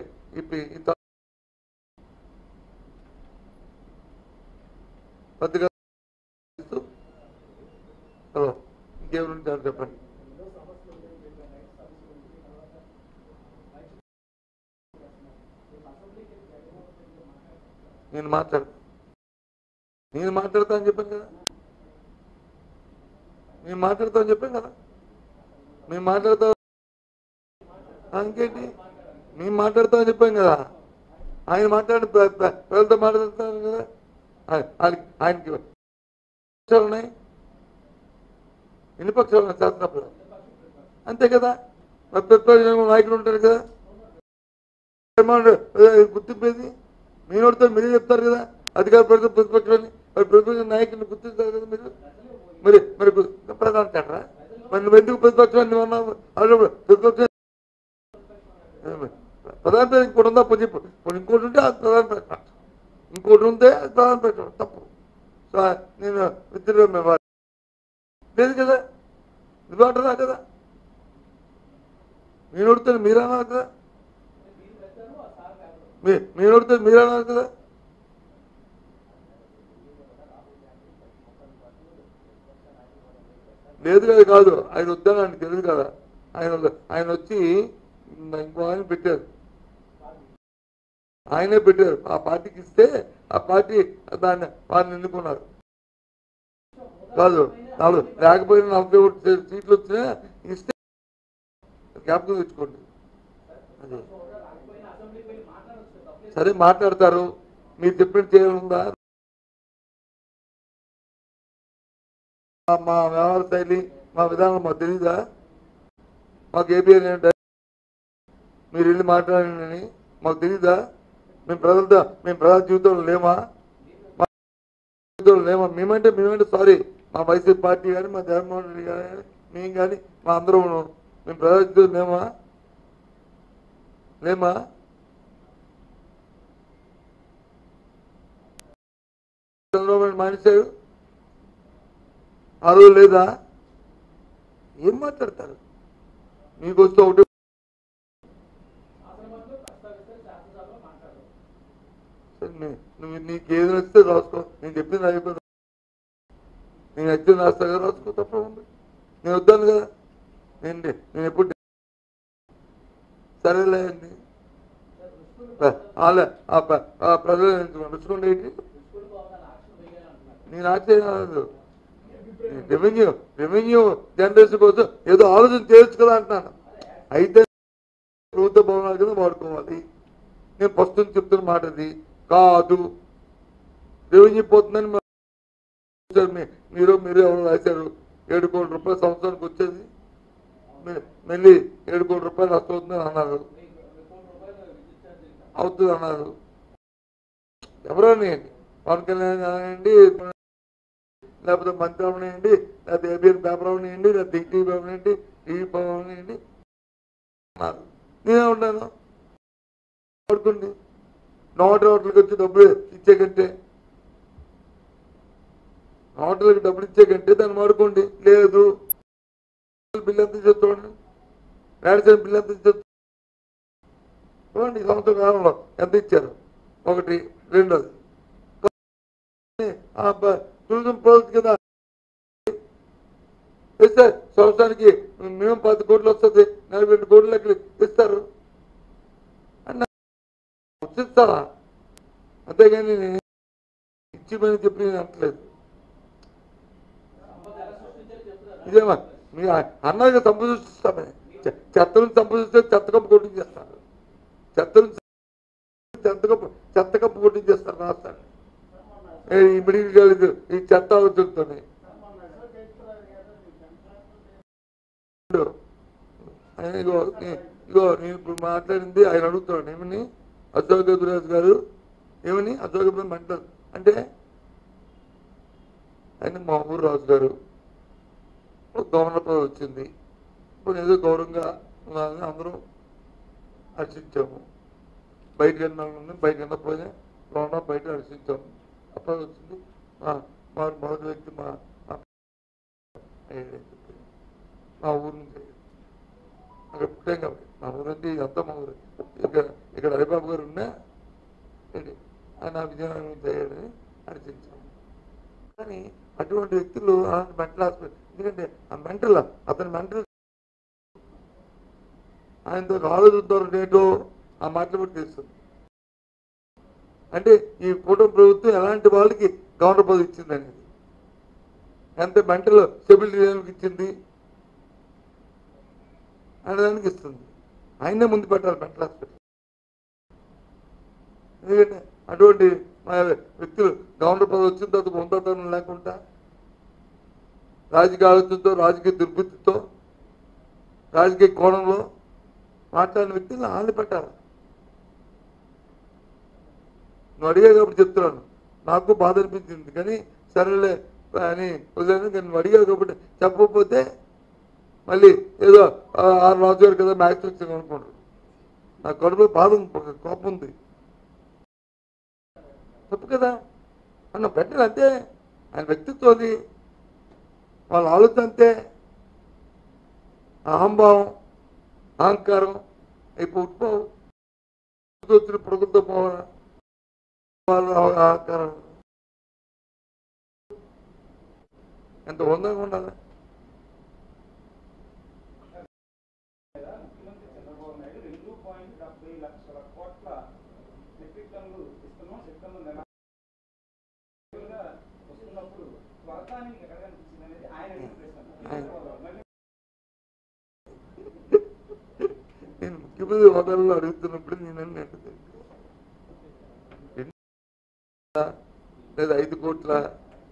పత్రిక ఇంకేమైనా చెప్పండి. నేను మాట్లాడతా అని చెప్పాను కదా. మేము మాట్లాడతా ఇంకేంటి, మేము మాట్లాడతామని చెప్పాం కదా. ఆయన మాట్లాడి ప్రజలతో మాట్లాడతాను కదా. ఆయనకి పక్షాలు ఉన్నాయి, ఎన్ని పక్షాలు ఉన్నాయి శాసనసభలో, అంతే కదా. నాయకులు ఉంటారు కదా, గుర్తింపేది మీ నోటితో మీరే చెప్తారు కదా. అధికార ప్రతిపక్షాన్ని ప్రతిపక్ష నాయకుడిని గుర్తిస్తారు కదా మీరు. మరి ప్రధాన అంటారా? మరి నువ్వు ఎందుకు ప్రతిపక్షాన్ని అన్నావు? ప్రతిపక్షం ప్రధాన ప్రతిపక్షం ఇంకోటి ఉందా చెప్పు. ఇంకోటి ఉంటే అది ప్రధాన ప్రతిపక్షం, ఇంకోటి ఉంటే అది ప్రధాన ప్రతిపక్షం. తప్పు. సో నేను విద్యుత్ లేదు కదా, నువ్వు అంటున్నా కదా. మీ నోటితో మీరన్నారు కదా, మీ నోటితో మీరన్నారు కదా. లేదు కదా, కాదు ఆయన వద్దని ఆయనకు తెలియదు కదా. ఆయన వచ్చి ఇంకో ఆయన పెట్టారు, ఆయనే పెట్టారు. ఆ పార్టీకి ఇస్తే ఆ పార్టీ వారిని ఎన్నుకున్నారు. కాదు లేకపోయినా 41 సీట్లు వచ్చినా ఇస్తే జ్ఞాపకం తెచ్చుకోండి. అదే సరే మాట్లాడతారు. మీరు చెప్పినట్టు చేయాలందా? మా వ్యవహార శైలి, మా విధానం మాకు తెలీదా? మాకు ఏబిఎన్ మీరు వెళ్ళి మాట్లాడండి మాకు తెలీదా? మేము ప్రజల జీవితంలో లేమా? మేమంటే సారీ, మా వైసీపీ పార్టీ కానీ, మా జగన్మోహన్ రెడ్డి కానీ, మేము కానీ, మా అందరూ మేము ప్రజల జీవితం లేమా? చంద్రబాబు మానేశారు, ఆ రోజు లేదా? ఏం మాట్లాడతారు? మీకు వస్తే ఒకటి నువ్వు నీకు ఏది నచ్చితే రాసుకో. నేను చెప్పింది అయిపోయింది, నేను నచ్చింది రాస్తా కదా, రాసుకో, తప్ప ఉంది. నేను వద్దాను కదా. నేను ఎప్పుడు సరేలే అండి. ప్రజలు రుచుకోండి. నేను ఆశ్చర్యం రెవెన్యూ జనరేషన్ కోసం ఏదో ఆలోచన చేయొచ్చు కదా అంటున్నాను. అయితే ప్రభుత్వ భవనాలు కింద వాడుకోవాలి. నేను ఫస్ట్ నుంచి చెప్తున్న మాట అది కాదు. రెవెన్యూ పోతుందని మీరు ఎవరు రాశారు? 7 కోట్ల రూపాయల సంవత్సరానికి వచ్చేది. మళ్ళీ 7 కోట్ల రూపాయలు వస్తుంది అన్నారు, అవుతుంది అన్నారు. ఎవరని పవన్ కళ్యాణ్ అనండి, లేకపోతే మంత్రి అవనియండి, లేకపోతే ఏబిఎన్ పేపర్ అవనియండి, లేకపోతే టీవీ అవనియండి, టీవీ పవర్ అవనియండి అన్నారు. నేనే ఉన్నాను పడుకోండి. నోట్లకి వచ్చి డబ్బులు ఇచ్చే కంటే, నోట్లకి డబ్బులు ఇచ్చే కంటే దాన్ని వాడుకోండి. లేదు బిల్లు ఎంత చెప్తాడు, రేషన్ బిల్లు ఎంత చెప్తాడు చూడండి. ఈ సంవత్సరం కాలంలో ఎంత ఇచ్చారు, ఒకటి. రెండోది టూరిజం ప్రాజెక్ట్ కింద ఇస్తే సంవత్సరానికి మినిమం 10 కోట్లు వస్తుంది, 42 కోట్ల లెక్కలు ఇస్తారు ఇస్తారా. అంతేగాని నేను ఇచ్చిమని చెప్పి నేను అంటలేదు. ఇదేమా మీ అన్నగా సంపద సృష్టిస్తామని, చెత్తను సంపదిస్తే చెత్తకప్పు కొట్టించేస్తారు, చెత్తకప్పు కొట్టించేస్తారు రాష్ట్రాన్ని. ఈ మిడిల్ కాలేజ్ ఈ చెత్త అవుతుంటాయి. ఇగో నేను ఇప్పుడు మాట్లాడింది ఆయన అడుగుతున్నాను, ఏమని అశోక్ గజరాజు గారు ఏమని అశోక్ అంటారు అంటే, ఆయన మా ఊరు రాజు గారు గవర్నర్ పదవి వచ్చింది, ఇప్పుడు ఏదో గౌరవంగా అందరం హర్షించాము. బయట వెళ్ళాలని బయట వెళ్ళకపోయినా లోన బయట హర్షించాము. అప్పుడు వచ్చింది మా మొదటి వ్యక్తి మా ఊరు నుంచి అక్కడ పుట్టాం కాబట్టి. మా ఊరంటే ఇదంతా మా ఊరు. ఇక్కడ హరిబాబు గారు ఉన్నా ఆయన విజయనగరం నుంచి అయ్యాడని హర్షించాము. కానీ అటువంటి వ్యక్తులు అలాంటి మెంటల్ హాస్పిటల్, ఎందుకంటే ఆ మెంటల్ అతని మెంటల్ ఆయనతో ఆలోచిస్తారు నేటో ఆ మాటలు బట్టి తెలుస్తుంది. అంటే ఈ కూటమి ప్రభుత్వం ఎలాంటి వాళ్ళకి గవర్నర్ పదవి ఇచ్చింది అనేది, ఎంత మెంటల్ స్టెబిలిటీ ఇచ్చింది అనేదానికి ఇస్తుంది. ఆయనే ముందు పెట్టాలి మెంటల్ హాస్పిటల్. ఎందుకంటే అటువంటి వ్యక్తులు గవర్నర్ పదవి వచ్చిన తర్వాత ఉందతనం లేకుండా రాజకీయ ఆలోచనతో, రాజకీయ దుర్బుద్ధితో, రాజకీయ కోణంలో మాట్లాడిన వ్యక్తులను ఆళ్ళు పెట్టాలి. నువ్వు అడిగా కాబట్టి చెప్తున్నాను, నాకు బాధ అనిపించింది కానీ సరేలే అని వదిలేను. కానీ నువ్వు అడిగా కాబట్టి చెప్పకపోతే మళ్ళీ ఏదో రాజు గారు కదా మ్యాచ్ వచ్చాను అనుకుంటారు. నాకు కడుపులో బాధ ఉంది, కోపం ఉంది. తప్పు కదా అన్న పెట్టాలి అంతే. ఆయన వ్యక్తిత్వం అది, వాళ్ళ ఆలోచన అంతే. అహంభావం, అహంకారం అయిపోవు. వచ్చిన ప్రభుత్వ అహంకారం ఎంత ఉందంగా ఉండాలి. నేను ముఖ్యమంత్రి హోదాల్లో అడుగుతున్నప్పుడు నేనన్నీ లేదా 5 కోట్ల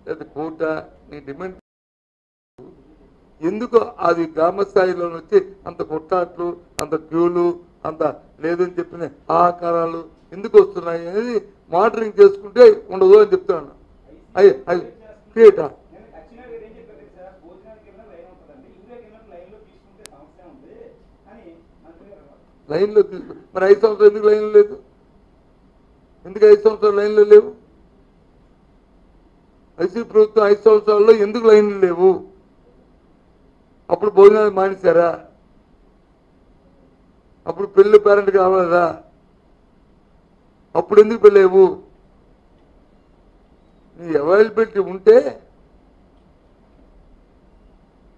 లేదా కోట నీ డిమాండ్ ఎందుకు అది గ్రామ స్థాయిలో వచ్చి అంత కొట్లాట్లు, అంత క్యూలు, అంత లేదని చెప్పిన ఆకారాలు ఎందుకు వస్తున్నాయి అనేది మానిటరింగ్ చేసుకుంటే ఉండదు అని చెప్తున్నాను. అవి క్రియేటా లైన్లో తీసుకు మరి 5 సంవత్సరాలు ఎందుకు లైన్లో లేదు? ఎందుకు 5 సంవత్సరాలు లైన్లో లేవు? వైసీపీ ప్రభుత్వం 5 సంవత్సరాల్లో ఎందుకు లైన్లు లేవు? అప్పుడు భోజనాలు మానేశారా? అప్పుడు పెళ్లి పేరెంట్ కావాలరా? అప్పుడు ఎందుకు పెళ్ళేవు? నీ అవైలబిలిటీ ఉంటే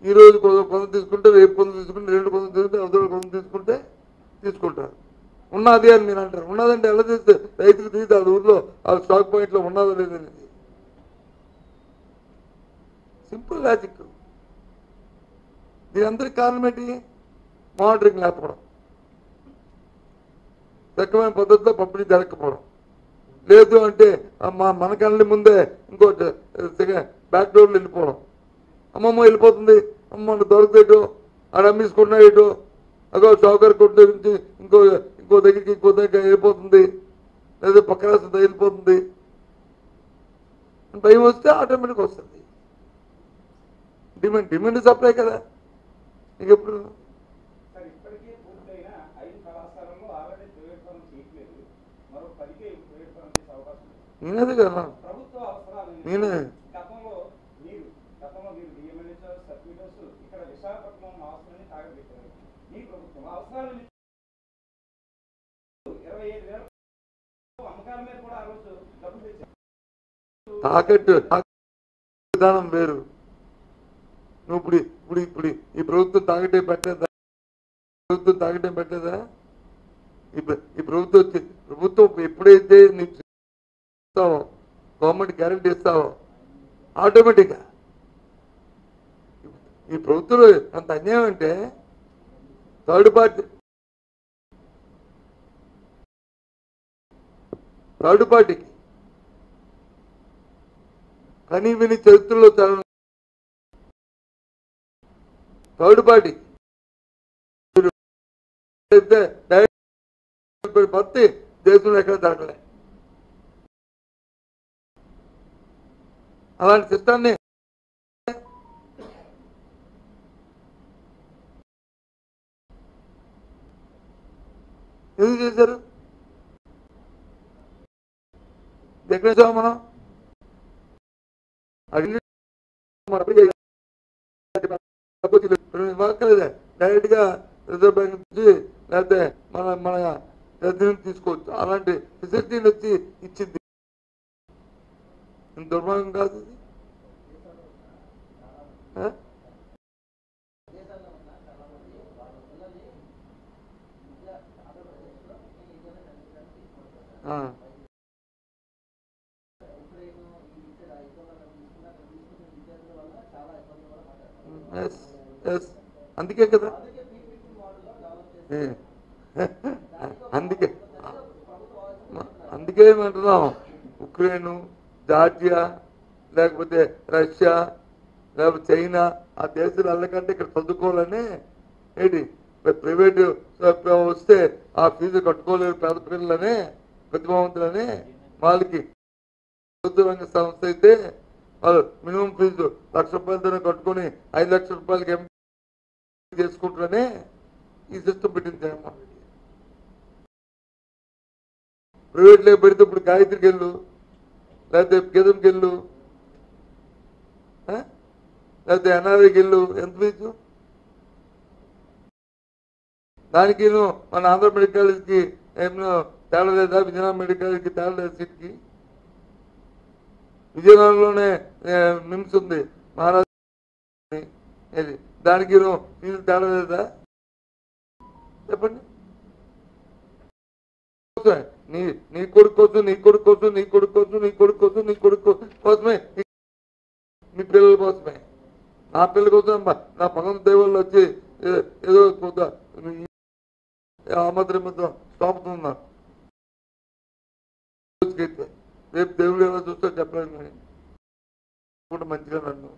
ఈరోజు కొంత తీసుకుంటే, రేపు కొంత తీసుకుంటే, 2 కొంత తీసుకుంటే, అవతల కొంత తీసుకుంటే తీసుకుంటారు. ఉన్నది అని మీరు అంటారు. ఉన్నదంటే ఎలా చేస్తే రైతుకు తీస్తే అది ఊర్లో ఆ స్టాక్ పాయింట్లో ఉన్నదో లేదనేది సింపుల్ లాజిక్. దీని అందరికి కారణం ఏంటి? మానిటరింగ్ లేకపోవడం, రకమైన పద్ధతిలో పంపిణీ జరగకపోవడం. లేదు అంటే మన కళ్ళ ముందే ఇంకోటి బ్యాక్ డోర్లు వెళ్ళిపోవడం. అమ్మమ్మ వెళ్ళిపోతుంది, అమ్మ దొరకదేటో ఆడ అమ్మేసుకున్నాడు ఇటు అదో షావుకారు కొట్టు నుంచి ఇంకో ఇంకో దగ్గరికి వెళ్ళిపోతుంది, లేదా పక్క రాష్ట్రం వెళ్ళిపోతుంది. భయం వస్తే ఆటోమేటిక్ వస్తుంది. డిమాండ్ సప్లై కదా. నీకు ఎప్పుడు నేనేది కదా నేనే తాకట్టు విధానం వేరు. నువ్వు ఇప్పుడు ఇప్పుడు ఇప్పుడు ఈ ప్రభుత్వం తాకట్టే పెట్టలేదా? ప్రభుత్వం తాకట్టే పెట్టలేదా? ఈ ప్రభుత్వం ఎప్పుడైతే నీకు ఇస్తావో, గవర్నమెంట్ గ్యారెంటీ ఇస్తావో, ఆటోమేటిక్గా ఈ ప్రభుత్వంలో అంత అన్యాయం అంటే థర్డ్ పార్టీకి కనీ విని చరిత్రలో చాలా థర్డ్ పార్టీ భర్తీ దేశంలో ఎక్కడ జరగలే. అలాంటి సిస్టాన్ని ఎందుకు చేశారు? ఎక్కడ చేసాము మనం? డైరెక్ట్ గా రిజర్వ్ బ్యాంక్ నుంచి లేకపోతే మన తీసుకోవచ్చు. అలాంటి ఫెసిలిటీని వచ్చి ఇచ్చింది. దుర్మార్గం కాదు ఇది. అందుకే కదా, అందుకే ఏమంటున్నాం, ఉక్రెయిన్, జార్జియా, లేకపోతే రష్యా, లేకపోతే చైనా, ఆ దేశాలు వెళ్ళకంటే ఇక్కడ చదువుకోవాలని ఏంటి ప్రైవేట్ వస్తే ఆ ఫీజు కట్టుకోలేరు పేద పిల్లలనే, ప్రతిభావంతులని. వాళ్ళకి ప్రభుత్వ రంగ సంస్థ అయితే వాళ్ళు మినిమం ఫీజు ₹1,00,000 కట్టుకొని 5 లక్షల రూపాయలకి ఎంపీ చేసుకుంటారనే ఈ సిస్టమ్ పెట్టింది జగన్మోహన్ రెడ్డి. ప్రైవేట్లో పెడితే ఇప్పుడు గాయత్రికి వెళ్ళు, లేకపోతే గీతంకి వెళ్ళు, లేకపోతే ఎన్ఆర్ఐకి వెళ్ళు, ఎంత ఫీజు? దానికి మన ఆంధ్ర మెడికల్ కాలేజ్కి ఏమో తేడా లేదా? విజయనగరం మెడికల్ కాలేజ్కి తేడా లేదా? సీట్కి విజయనగరంలోనే నిమ్స్ ఉంది, మహారాజు, దానికి ఫీజు తేడా లేదా? చెప్పండి. నీ కొడుకు కోసమే, మీ పిల్లల కోసమే, నా పిల్లల కోసం నా పక్కన దేవుళ్ళు వచ్చి ఏదో ఆమద్రం స్టాపుతున్నా. రేపు దేవుడు ఎలా చూస్తా చెప్పలేను, కానీ కూడా మంచిగా నన్ను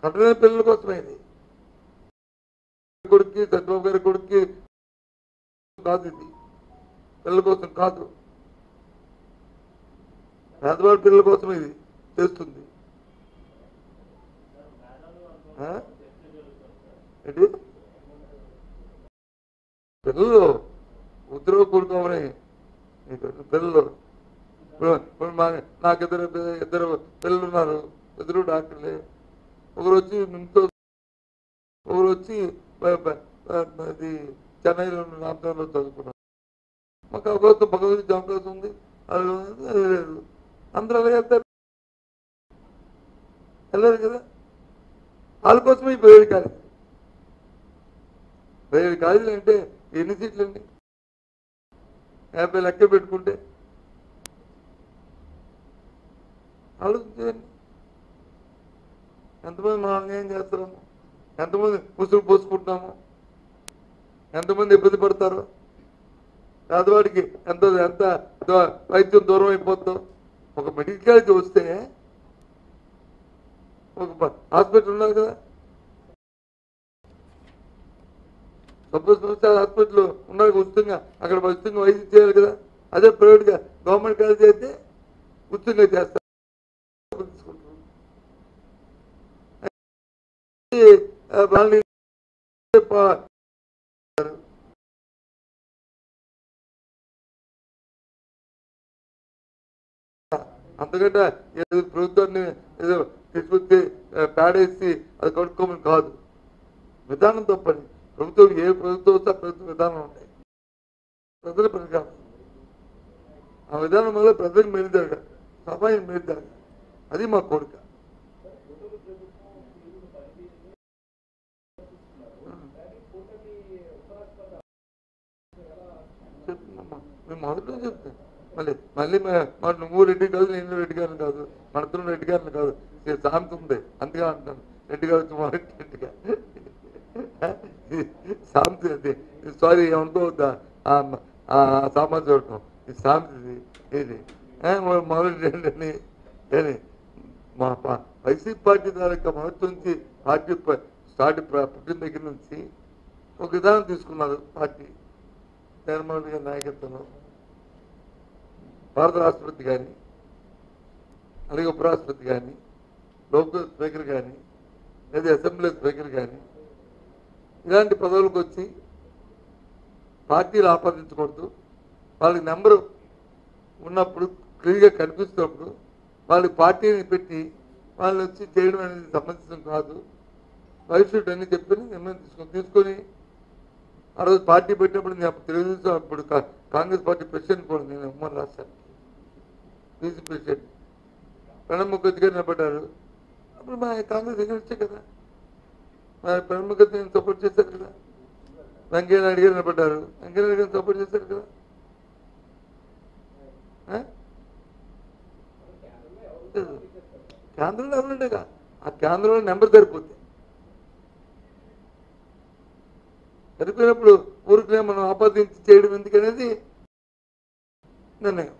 కట్టలేని పిల్లల కోసమే. ఇది కొడుక్కి, చంద్రబాబు గారి కొడుక్కి కాదు, ఇది పిల్లల కోసం కాదు, పేదవాడి పిల్లల కోసం ఇది చేస్తుంది. ఏంటి పిల్లలు ఉద్యోగ కొడుకోమని పిల్లలు. నాకు ఇద్దరు పిల్లలు ఉన్నారు, ఇద్దరు డాక్టర్లే. ఒకరు వచ్చి ఇంట్లో, ఒకరు వచ్చి అది చెన్నైలో రామచంద్రలో చదువుకున్నారు. మాకు అవకాశం భగవద్గీత అవకాశం ఉంది, అది లేదు. అందరూ అలాగే వెళ్తారు, వెళ్ళారు కదా. వాళ్ళ కోసమే ఈ ప్రైవేట్ కాలేజీలు అంటే ఎన్ని సీట్లు అండి? 50 లెక్క పెట్టుకుంటే ఆలోచించండి. ఎంతమంది మనం అన్యాయం చేస్తున్నాము, ఎంతమంది ముసుగు పోసుకుంటున్నాము, ఎంతమంది ఇబ్బంది పడతారు. పేదవాడికి ఎంత వైద్యం దూరం అయిపోతాం. ఒక మెడికల్ కాలేజ్ వస్తే ఒక హాస్పిటల్ ఉన్నారు కదా, సపోజ్ సంస్థ హాస్పిటల్ ఉన్నారు ఉచితంగా, అక్కడ ఉచితంగా వైద్యం చేయాలి కదా. అదే ప్రైవేట్గా గవర్నమెంట్ కాలేజ్ అయితే ఉచితంగా చేస్తారు. వాళ్ళని అంతకంటే ఏదో ప్రభుత్వాన్ని ఏదో తీసుకొచ్చి పేడేసి అది కడుక్కోమని కాదు. విధానం తప్పని. ప్రభుత్వం ఏ ప్రభుత్వం వస్తే ప్రభుత్వ విధానం ఉంటాయి. ప్రజల పరికారం ఆ విధానం వల్ల ప్రజలకు మేలు జరగాలి, సమాజం మేలు జరగాలి. అది మా కోరిక. చెప్తున్నామ్మా, మేము మొదట్లో చెప్తాం. మళ్ళీ నువ్వు రెడ్డి కాదు, నేను రెడ్డి గారిని కాదు, మనతో రెడ్డి గారిని కాదు, సామెత ఉంది అందుకే అంటాను. రెడ్డి గారు మొదటి రెడ్డిగా సామెత అది. సారీ ఏమనుకోవద్దా సామాజిక వర్గం ఈ సామెత ఇది మొదటి రెడ్డి అని. మా వైసీపీ పార్టీ ద్వారా మొదటి నుంచి పార్టీ పుట్టిన దగ్గర నుంచి ఒక విధానం తీసుకున్నారు. పార్టీ జగన్మోహన్ రెడ్డి గారి నాయకత్వంలో భారత రాష్ట్రపతి కానీ, అలాగే ఉపరాష్ట్రపతి కానీ, లోక్సభ స్పీకర్ కానీ, లేదా అసెంబ్లీ స్పీకర్ కానీ ఇలాంటి పదవులకు వచ్చి పార్టీలు ఆపాదించకూడదు. వాళ్ళకి నెంబరు ఉన్నప్పుడు క్లియర్గా కనిపిస్తున్నప్పుడు వాళ్ళకి పార్టీని పెట్టి వాళ్ళు వచ్చి చేయడం అనేది సంబంధించడం కాదు. భవిష్యత్తు అన్ని చెప్పి నిర్ణయం తీసుకొని ఆ రోజు పార్టీ పెట్టినప్పుడు నేను తెలుగుదేశం అప్పుడు కాంగ్రెస్ పార్టీ ప్రెసిడెంట్ కూడా నేను ఉమ్మడి రాష్ట్రానికి బీసీ ప్రెసిడెంట్ ప్రణబ్ ముఖర్జీ గారు నిలబడ్డారు. అప్పుడు మా కాంగ్రెస్ ఎగరిచ్చే కదా, మా ప్రణబ్ ముఖర్జీ గారిని సపోర్ట్ చేశారు కదా. వెంకయ్య నాయుడు గారు నిలబడ్డారు, వెంకయ్య నాయుడు గారిని సపోర్ట్ చేశారు కదా. కేంద్రంలో ఎవరుండేగా ఆ కేంద్రంలో నెంబర్ సరిపోయినప్పుడు ఊరికే మనం ఆపాదించి చేయడం ఎందుకనేది నిర్ణయం.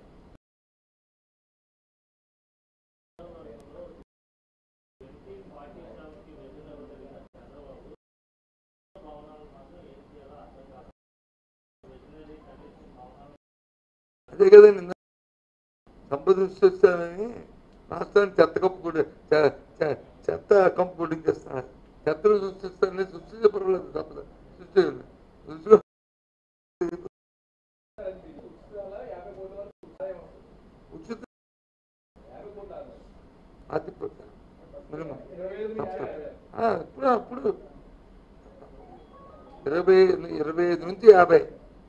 అదే కదండి, సంపాదిస్తానని రాష్ట్రాన్ని చెత్త కంపు కొట్టించేస్తున్నారు. చెత్తను సృష్టిస్తానని సృష్టించే పర్వాలేదు, తప్పదు సృష్టించండి. ఉచిత ఆతిపోతారు అప్పుడు 25 నుంచి 50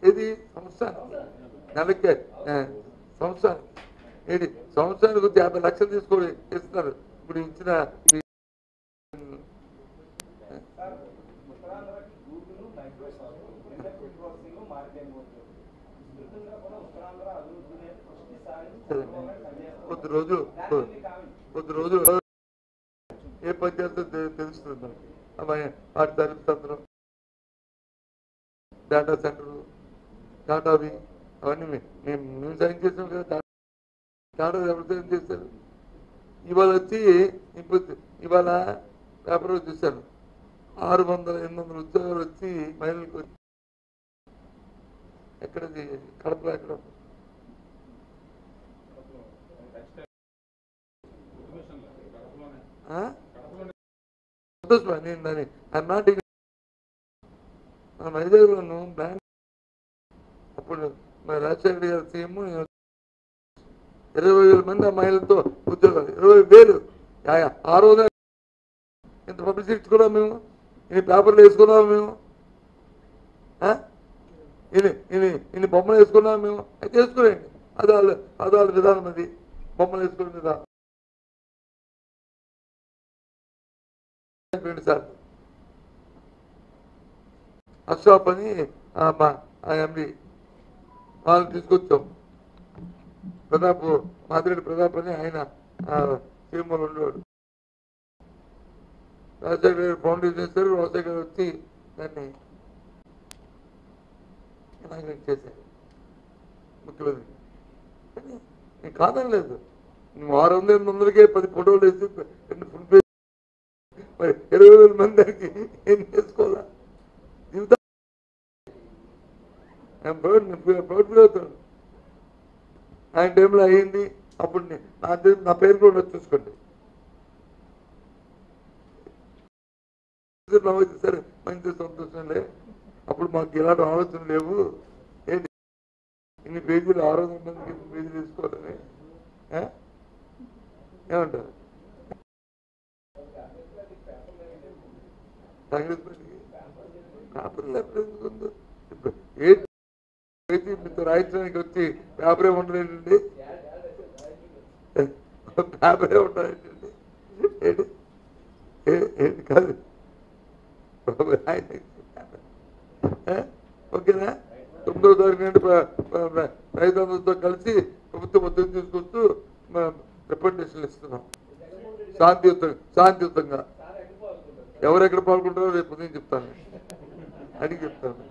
ఇది సంవత్సరానికి, నెలకి సంవత్సరానికి ఏంటి సంవత్సరానికి వచ్చి 50 లక్షలు తీసుకొని ఇస్తున్నారు. ఇప్పుడు ఇచ్చిన కొద్ది రోజులు ఏ పంచాయతీ తెలుస్తుంది మనకి. వాటి తరలితంత్రం, డేటా సెంటర్, టాటావి అవన్నీ మేము సైన్ చేసాం కదా. టాటా ఎవరు సైన్ చేశారు? ఇవాళ వచ్చి ఇవాళ పేపర్ చూశాను 600-800 ఉద్యోగాలు వచ్చి మహిళలకు వచ్చి ఎక్కడది కడపలో ఎక్కడ నేను దాన్ని నాట్ మన మైదానంలోను బ్యాంక్ అప్పుడు మన రాజశేఖర గారి సీఎం 20,000 మంది ఆ మహిళలతో ఉద్యోగాలు 20,000 ఆ రోజు ఇంత పబ్లిసిటీ ఇచ్చుకున్నాం మేము, ఇన్ని పేపర్లు వేసుకున్నాం మేము, ఇన్ని బొమ్మలు వేసుకున్నాం మేము. అయితే వేసుకోండి, అది వాళ్ళ విధానం. అది బొమ్మలు వేసుకునే విధానం. 2 సార్లు అష్రాఫ్ అని మా ఎండి వాళ్ళు తీసుకొచ్చాం. మాదిరెడ్డి ప్రతాప్ అని ఆయన సీఎంలో ఉండేవాడు. రాజశేఖర గారు ఫౌండేషన్ చేశారు. రాజశేఖర గారు వచ్చి దాన్ని ఇనాగ్రేట్ చేశారు ముఖ్యమంత్రి. కానీ నేను కాదనలేదు. 600-800కే 10 ఫోటోలు వేసి 2 ఫుల్ పేజ్ 20,000 మంది దానికి ఏం చేసుకోవాలా? నేను ప్రౌడ్ అవుతాను. ఆయన టైంలో అయ్యింది. అప్పుడు నా పేరు కూడా చూసుకోండి. సరే మంచి సంతోషంలే. అప్పుడు మాకు ఇలాంటి ఆలోచన లేవు. ఏంటి ఇన్ని పేజీలు 600 మందికి పేజీలు తీసుకోవాలని ఏమంటారు? ఏంటి పేజీ మీతో రాయించడానికి వచ్చి పేపరే ఉండలేదండి. పేపరే ఉండాలండి. ఏంటి ఏంటి కాదు. ఓకేనా? 9వ తారీఖు నుండి రైతులందరితో కలిసి ప్రభుత్వం ఒత్తిడి తీసుకొస్తూ రిప్రజెంటేషన్లు ఇస్తున్నాం శాంతియుతంగా. ఎవరెక్కడ పాల్గొంటారో రేపు నేను చెప్తాను, అడిగి చెప్తాను.